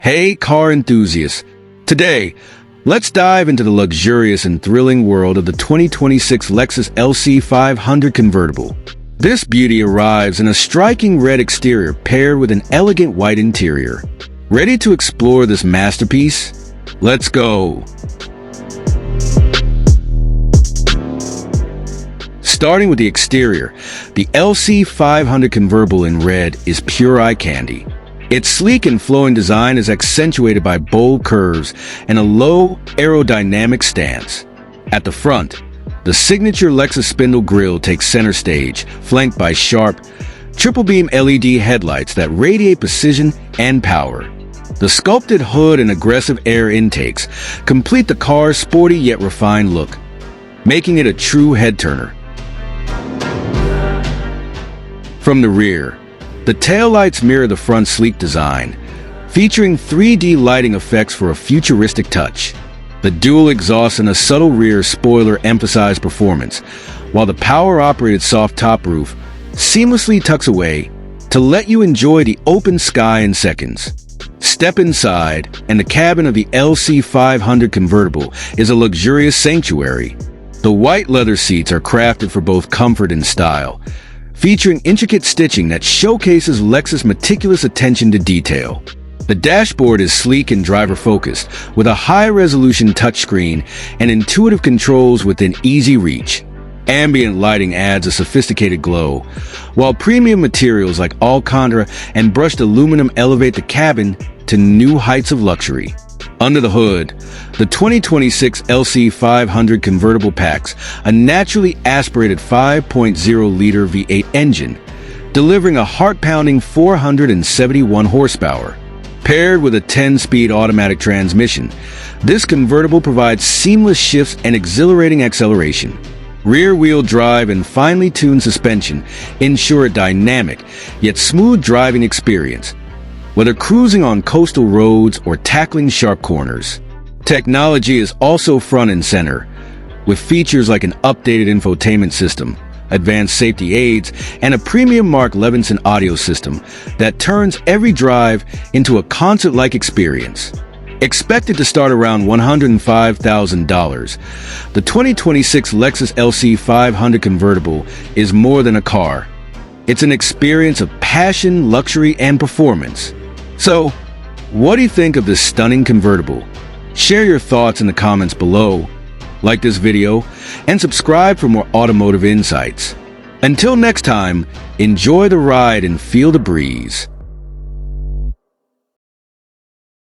Hey car enthusiasts! Today, let's dive into the luxurious and thrilling world of the 2026 Lexus LC 500 Convertible. This beauty arrives in a striking red exterior paired with an elegant white interior. Ready to explore this masterpiece? Let's go! Starting with the exterior, the LC 500 Convertible in red is pure eye candy. Its sleek and flowing design is accentuated by bold curves and a low aerodynamic stance. At the front, the signature Lexus spindle grille takes center stage, flanked by sharp, triple-beam LED headlights that radiate precision and power. The sculpted hood and aggressive air intakes complete the car's sporty yet refined look, making it a true head-turner. From the rear, the taillights mirror the front's sleek design, featuring 3D lighting effects for a futuristic touch. The dual exhaust and a subtle rear spoiler emphasize performance, while the power-operated soft top roof seamlessly tucks away to let you enjoy the open sky in seconds. Step inside, and the cabin of the LC 500 Convertible is a luxurious sanctuary. The white leather seats are crafted for both comfort and style, featuring intricate stitching that showcases Lexus' meticulous attention to detail. The dashboard is sleek and driver-focused, with a high-resolution touchscreen and intuitive controls within easy reach. Ambient lighting adds a sophisticated glow, while premium materials like Alcantara and brushed aluminum elevate the cabin to new heights of luxury. Under the hood, the 2026 LC 500 Convertible packs a naturally aspirated 5.0-liter V8 engine, delivering a heart-pounding 471 horsepower. Paired with a 10-speed automatic transmission, this convertible provides seamless shifts and exhilarating acceleration. Rear-wheel drive and finely tuned suspension ensure a dynamic yet smooth driving experience, whether cruising on coastal roads or tackling sharp corners. Technology is also front and center, with features like an updated infotainment system, advanced safety aids, and a premium Mark Levinson audio system that turns every drive into a concert-like experience. Expected to start around $105,000, the 2026 Lexus LC 500 Convertible is more than a car. It's an experience of passion, luxury, and performance. So, what do you think of this stunning convertible? Share your thoughts in the comments below, like this video, and subscribe for more automotive insights. Until next time, enjoy the ride and feel the breeze.